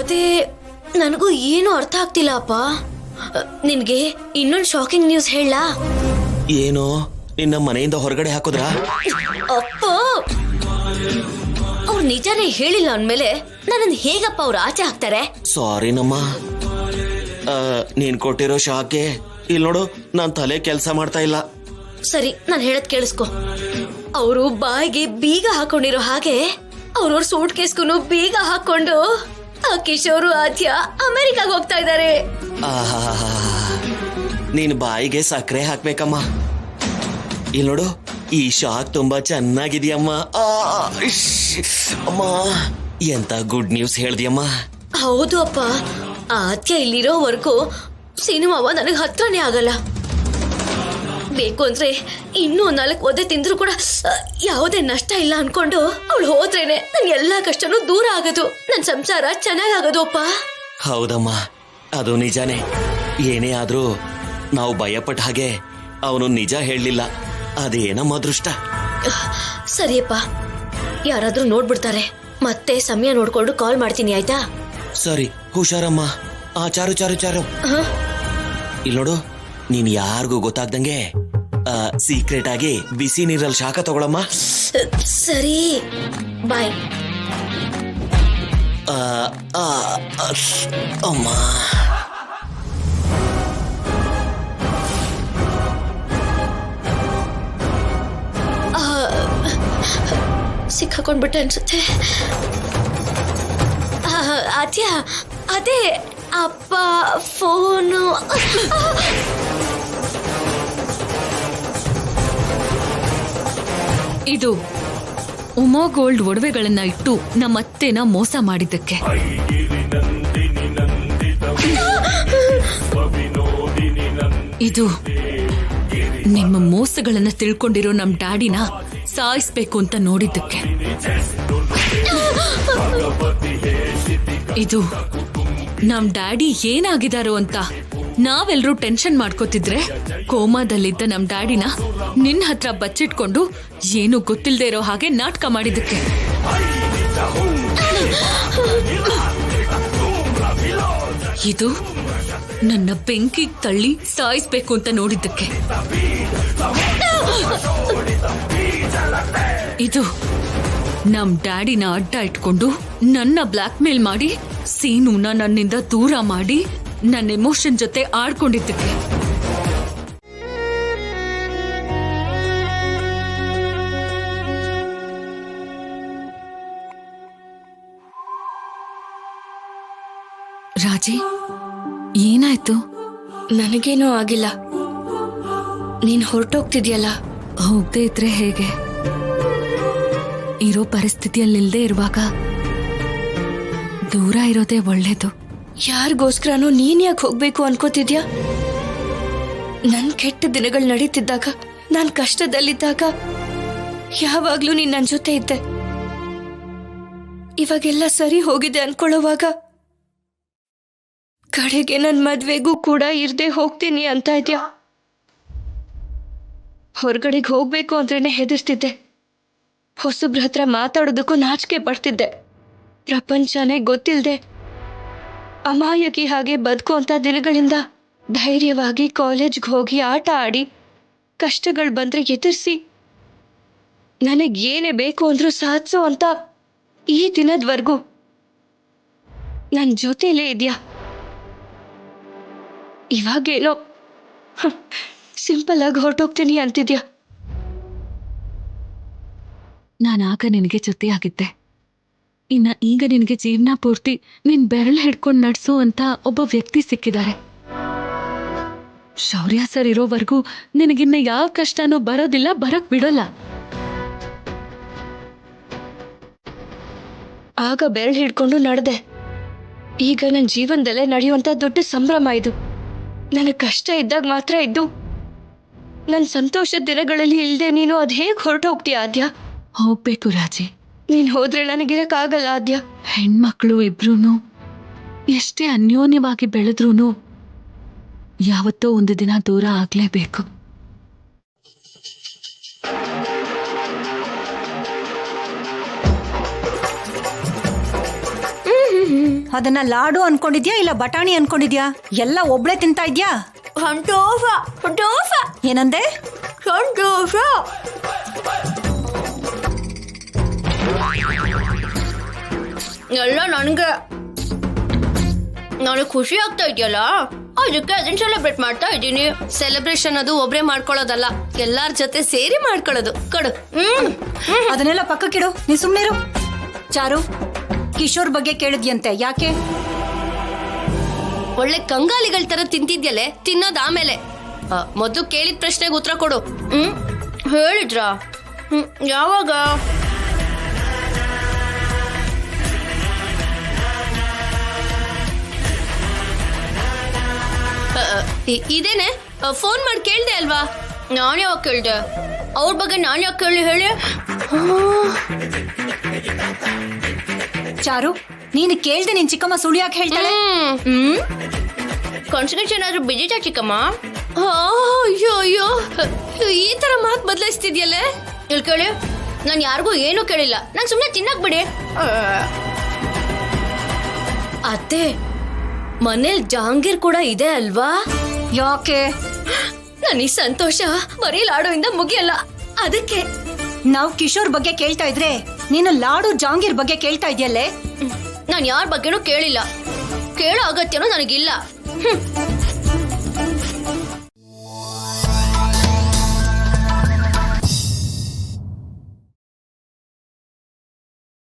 ಅದೇ ನನಗೂ ಏನು ಅರ್ಥ ಆಗ್ತಿಲ್ಲ ಅಪ್ಪ. ನಿನ್ಗೆ ಇನ್ನೊಂದು ಶಾಕಿಂಗ್ ನ್ಯೂಸ್ ಹೇಳಲಾ? ಏನೋ ನಿನ್ನ ಮನೆಯಿಂದ ಹೊರಗಡೆ ಹಾಕೋದ್ರಾ? ಅಪ್ಪ, ಅವ್ರು ನಿಜಾನೇ ಹೇಳಿಲ್ಲ ಅಂದ್ಮೇಲೆ ನನ್ನನ್ನು ಹೇಗಪ್ಪ ಅವ್ರು ಆಚೆ ಹಾಕ್ತಾರೆ? ಸಾರಿ ನಮ್ಮ ನೀನ್ ಕೊಟ್ಟಿರೋ ಶಾಕೆ ಇಲ್ಲಿ ನೋಡು, ನಾನ್ ತಲೆ ಕೆಲಸ ಮಾಡ್ತಾ ಇಲ್ಲ. ಸರಿ, ನಾನು ಹೇಳದ್ ಕೇಳಿಸ್ಕೊ. ಅವರು ಬಾಯಿಗೆ ಬೀಗ ಹಾಕೊಂಡಿರೋ ಹಾಗೆ ಅವ್ರವ್ರ ಸೂಟ್ ಕೇಸ್ಗೂ ಬೀಗ ಹಾಕೊಂಡು ಆ ಕಿಶೋರು ಆದ್ಯ ಅಮೆರಿಕಾಗ್ ಹೋಗ್ತಾ ಇದ್ದಾರೆ. ನೀನ್ ಬಾಯಿಗೆ ಸಕ್ಕರೆ ಹಾಕ್ಬೇಕಮ್ಮ. ಇಲ್ಲಿ ನೋಡು, ಈ ಶಾಕ್ ತುಂಬಾ ಚೆನ್ನಾಗಿದೆಯಮ್ಮ. ಅಮ್ಮ, ಎಂತ ಗುಡ್ ನ್ಯೂಸ್ ಹೇಳ್ದಿಯಮ್ಮ. ಹೌದು ಅಪ್ಪ, ಆದ್ಯ ಇಲ್ಲಿರೋವರೆಗೂ ಸಿನಿಮಾವ ನನಗೆ ಹತ್ರನೇ ಆಗಲ್ಲ. ಬೇಕು ಅಂದ್ರೆ ಇನ್ನೂ 4 ಒದೆ ತಿಂದ್ರು ಕೂಡ ಯಾವುದೇ ನಷ್ಟ ಇಲ್ಲ ಅನ್ಕೊಂಡು ಅವಳು ಹೋದ್ರೇನೆ ನನ್ ಎಲ್ಲಾ ಕಷ್ಟನೂ ದೂರ ಆಗೋದು, ನನ್ ಸಂಸಾರ ಚೆನ್ನಾಗಾಗೋದು ಅಪ್ಪ. ಹೌದಮ್ಮ, ಅದು ನಿಜಾನೇ. ಏನೇ ಆದ್ರೂ ನಾವು ಭಯಪಟ್ಟ ಹಾಗೆ ಅವನು ನಿಜ ಹೇಳಲಿಲ್ಲ. ಅದೇ ನಮ್ಮ ಅದೃಷ್ಟ. ಸರಿಯಪ್ಪ, ಯಾರಾದ್ರೂ ನೋಡ್ಬಿಡ್ತಾರೆ. ಮತ್ತೆ ಸಮಯ ನೋಡ್ಕೊಂಡು ಕಾಲ್ ಮಾಡ್ತೀನಿ, ಆಯ್ತಾ? ಸರಿ, ಹುಷಾರಮ್ಮ. ಚಾರು ಇಲ್ಲಿ ನೋಡು, ನೀನ್ ಯಾರಿಗೂ ಗೊತ್ತಾಗ್ದಂಗೆ ಸೀಕ್ರೆಟ್ ಆಗಿ ಬಿಸಿ ನೀರಲ್ಲಿ ಶಾಖ ತಗೊಳಮ್ಮ. ಸರಿ, ಬಾಯ್. ಅಮ್ಮ, ಸಿಕ್ಕಾಕೊಂಡ್ಬಿಟ್ಟೆ ಅನ್ಸುತ್ತೆ. ಆದ್ಯ, ಅದೇ ಅಪ್ಪ ಫೋನು. ಇದು ಉಮಾ ಗೋಲ್ಡ್ ಒಡವೆಗಳನ್ನ ಇಟ್ಟು ನಮ್ಮತ್ತೆನ ಮೋಸ ಮಾಡಿದ್ದಕ್ಕೆ. ಇದು ನಿಮ್ಮ ಮೋಸಗಳನ್ನ ತಿಳ್ಕೊಂಡಿರೋ ನಮ್ ಡ್ಯಾಡಿನ ಸಾಯಿಸ್ಬೇಕು ಅಂತ ನೋಡಿದ್ದಕ್ಕೆ. ಇದು ನಮ್ ಡ್ಯಾಡಿ ಏನಾಗಿದಾರೋ ಅಂತ ನಾವೆಲ್ಲರೂ ಟೆನ್ಷನ್ ಮಾಡ್ಕೋತಿದ್ರೆ ಕೋಮಾದಲ್ಲಿದ್ದ ನಮ್ ಡ್ಯಾಡಿನ ನಿನ್ನ ಹತ್ರ ಬಚ್ಚಿಟ್ಕೊಂಡು ಏನು ಗೊತ್ತಿಲ್ಲದೆ ಇರೋ ಹಾಗೆ ನಾಟಕ ಮಾಡಿದ್ದಕ್ಕೆ. ಇದು ನನ್ನ ಬೆಂಕಿ ತಳ್ಳಿ ಸಾಯಿಸ್ಬೇಕು ಅಂತ ನೋಡಿದ್ದಕ್ಕೆ. ಇದು ನಮ್ ಡ್ಯಾಡಿನ ಅಡ್ಡ ಇಟ್ಕೊಂಡು ನನ್ನ ಬ್ಲಾಕ್ ಮೇಲ್ ಮಾಡಿ ಸೀನುನ ನನ್ನಿಂದ ದೂರ ಮಾಡಿ ನನ್ನ ಎಮೋಷನ್ ಜೊತೆ ಆಡ್ಕೊಂಡಿದ್ದಕ್ಕೆ. ರಾಜಿ, ಏನಾಯ್ತು? ನನಗೇನೂ ಆಗಿಲ್ಲ. ನೀನ್ ಹೊರಟೋಗ್ತಿದ್ಯಲ್ಲ. ಹೋಗದೆ ಇದ್ರೆ ಹೇಗೆ? ಇರೋ ಪರಿಸ್ಥಿತಿಯಲ್ಲಿಲ್ದೇ ಇರುವಾಗ ದೂರ ಇರೋದೇ ಒಳ್ಳೇದು. ಯಾರಿಗೋಸ್ಕರನೂ ನೀನ್ ಯಾಕೆ ಹೋಗ್ಬೇಕು ಅನ್ಕೋತಿದ್ಯಾ? ನನ್ ಕೆಟ್ಟ ದಿನಗಳು ನಡೀತಿದ್ದಾಗ, ನಾನ್ ಕಷ್ಟದಲ್ಲಿದ್ದಾಗ ಯಾವಾಗ್ಲೂ ನೀನ್ ನನ್ ಜೊತೆ ಇದ್ದೆ. ಇವಾಗೆಲ್ಲ ಸರಿ ಹೋಗಿದೆ ಅನ್ಕೊಳ್ಳೋವಾಗ ಕಡೆಗೆ ನನ್ ಮದ್ವೆಗೂ ಕೂಡ ಇರ್ದೆ ಹೋಗ್ತೀನಿ ಅಂತ ಇದ್ಯಾ. ಹೊರಗಡೆಗೆ ಹೋಗ್ಬೇಕು ಅಂದ್ರೇನೆ ಹೆದರ್ತಿದ್ದೆ. ಹೊಸಬ್ರ ಹತ್ರ ಮಾತಾಡೋದಕ್ಕೂ ನಾಚಿಕೆ ಪಡ್ತಿದ್ದೆ. ಪ್ರಪಂಚನೇ ಗೊತ್ತಿಲ್ದೆ ಅಮಾಯಕಿ ಹಾಗೆ ಬದುಕುವಂತ ದಿನಗಳಿಂದ ಧೈರ್ಯವಾಗಿ ಕಾಲೇಜ್ಗೆ ಹೋಗಿ ಆಟ ಆಡಿ ಕಷ್ಟಗಳು ಬಂದ್ರೆ ಎದುರಿಸಿ ನನಗೇನೇ ಬೇಕು ಅಂದ್ರೂ ಸಾಧಿಸೋ ಅಂತ ಈ ದಿನದವರೆಗೂ ನನ್ನ ಜೊತೆಲೇ ಇದೆಯಾ. ಇವಾಗೇನೋ ಸಿಂಪಲ್ ಆಗಿ ಹೊರಟೋಗ್ತೀನಿ ಅಂತಿದ್ಯಾ. ನಾನಾಗ ನಿನಗೆ ಜೊತೆಯಾಗಿದ್ದೆ. ಇನ್ನ ಈಗ ನಿನಗೆ ಜೀವನ ಪೂರ್ತಿ ನಿನ್ ಬೆರಳು ಹಿಡ್ಕೊಂಡು ನಡ್ಸು ಅಂತ ಒಬ್ಬ ವ್ಯಕ್ತಿ ಸಿಕ್ಕಿದ್ದಾರೆ. ಶೌರ್ಯ ಸರ್ ಇರೋವರೆಗೂ ನಿನಗಿನ್ನ ಯಾವ ಕಷ್ಟನೂ ಬರೋದಿಲ್ಲ, ಬರಕ್ ಬಿಡೋಲ್ಲ. ಆಗ ಬೆರಳು ಹಿಡ್ಕೊಂಡು ನಡೆದೆ. ಈಗ ನನ್ನ ಜೀವನದಲ್ಲೇ ನಡೆಯುವಂತ ದೊಡ್ಡ ಸಂಭ್ರಮ ಇದು. ನನಗೆ ಕಷ್ಟ ಇದ್ದಾಗ ಮಾತ್ರ ಇದ್ದು ನನ್ನ ಸಂತೋಷದ ದಿನಗಳಲ್ಲಿ ಇಲ್ಲದೆ ನೀನು ಅದು ಹೇಗೆ ಹೊರಟೋಗ್ತೀಯ ಆದ್ಯ? ಹೋಗ್ಬೇಕು ರಾಜಿ. ನೀನ್ ಹೋದ್ರೆ ನನಗಿರಕ್ಕಾಗಲ್ಲ ಆದ್ಯ. ಹೆಣ್ಮಕ್ಳು ಇಬ್ರು ಎಷ್ಟೇ ಅನ್ಯೋನ್ಯವಾಗಿ ಬೆಳೆದ್ರೂ ಯಾವತ್ತೋ ಒಂದು ದಿನ ದೂರ ಆಗ್ಲೇಬೇಕು. ಅದನ್ನ ಲಾಡು ಅನ್ಕೊಂಡಿದ್ಯಾ ಇಲ್ಲ ಬಟಾಣಿ ಅನ್ಕೊಂಡಿದ್ಯಾ? ಎಲ್ಲ ಒಬ್ಳೆ ತಿಂತಾ ಇದ್ಯಾ? ಸಂತೋಷ ಸಂತೋಷ ಏನಂದೆ? ಸಂತೋಷ. ಎಲ್ಲ ನನಗೆ ಖುಷಿ ಆಗ್ತಾ ಇದೆಯಲ್ಲ, ಅದಕ್ಕೆ ಅದನ್ನ ಸೆಲೆಬ್ರೇಟ್ ಮಾಡ್ತಾ ಇದ್ದೀನಿ. ಸೆಲೆಬ್ರೇಷನ್ ಅದು ಒಬ್ರೇ ಮಾಡ್ಕೊಳ್ಳೋದಲ್ಲ, ಎಲ್ಲಾರ ಜೊತೆ ಸೇರಿ ಮಾಡ್ಕೊಳ್ಳೋದು. ಕೊಡು. ಅದನ್ನೆಲ್ಲ ಪಕ್ಕಕ್ಕಿಡು, ನೀ ಸುಮ್ನಿರು. ಚಾರು, ಕಿಶೋರ್ ಬಗ್ಗೆ ಕೇಳಿದ್ಯಂತೆ, ಯಾಕೆ? ಒಳ್ಳೆ ಕಂಗಾಲಿಗಳ ತರ ತಿಂತಿದ್ಯಲೆ, ತಿನ್ನೋದ್ ಆಮೇಲೆ. ಮೊದ್ಲು ಕೇಳಿದ ಪ್ರಶ್ನೆಗೆ ಉತ್ತರ ಕೊಡು. ಹೇಳಿದ್ರಾ? ಯಾವಾಗ? ಇದೇನೆ ಫೋನ್ ಮಾಡಿ ಕೇಳ್ದೆ ಅಲ್ವಾ? ನಾನು ಯಾವಾಗ ಕೇಳ್ದೆ? ಅವ್ರ ಬಗ್ಗೆ ನಾನು ಯಾಕೆ ಕೇಳಿ ಹೇಳಿ? ಚಾರು, ನೀನು ಕೇಳ್ದೆ ನಿನ್ ಚಿಕ್ಕಮ್ಮ ಸುಳ್ಳು ಯಾಕೆ ಹೇಳ್ತಾಳೆ? ಕಾನ್ಸಿಕ್ವೆನ್ಸ್ ಏನಾದ್ರು ಬಿಜಿತಾ ಚಿಕ್ಕಮ್ಮ? ಅಯ್ಯೋ ಅಯ್ಯೋ, ಈ ತರ ಮಾತು ಬದಲಾಯಿಸ್ತಿದ್ಯಲ್ಲೇ. ಇಲ್ಲಿ ಕೇಳಿ, ನಾನು ಯಾರಿಗೂ ಏನೂ ಕೇಳಿಲ್ಲ, ನಾನು ಸುಮ್ಮನೆ ತಿನ್ನಕ್ ಬಿಡಿ. ಅತ್ತೆ, ಮನೇಲಿ ಜಾಂಗೀರ್ ಕೂಡ ಇದೆ ಅಲ್ವಾ? ಯಾಕೆ? ನನ್ನ ಈ ಸಂತೋಷ ಬರೀ ಲಾಡುವಿಂದ ಮುಗಿಯಲ್ಲ, ಅದಕ್ಕೆ. ನಾವು ಕಿಶೋರ್ ಬಗ್ಗೆ ಕೇಳ್ತಾ ಇದ್ರೆ ನೀನು ಲಾಡು ಜಾಂಗೀರ್ ಬಗ್ಗೆ ಕೇಳ್ತಾ ಇದೆಯಲ್ಲೇ? ನಾನು ಯಾರ ಬಗ್ಗೆನೂ ಕೇಳಿಲ್ಲ, ಕೇಳೋ ಅಗತ್ಯನೂ ನನಗಿಲ್ಲ.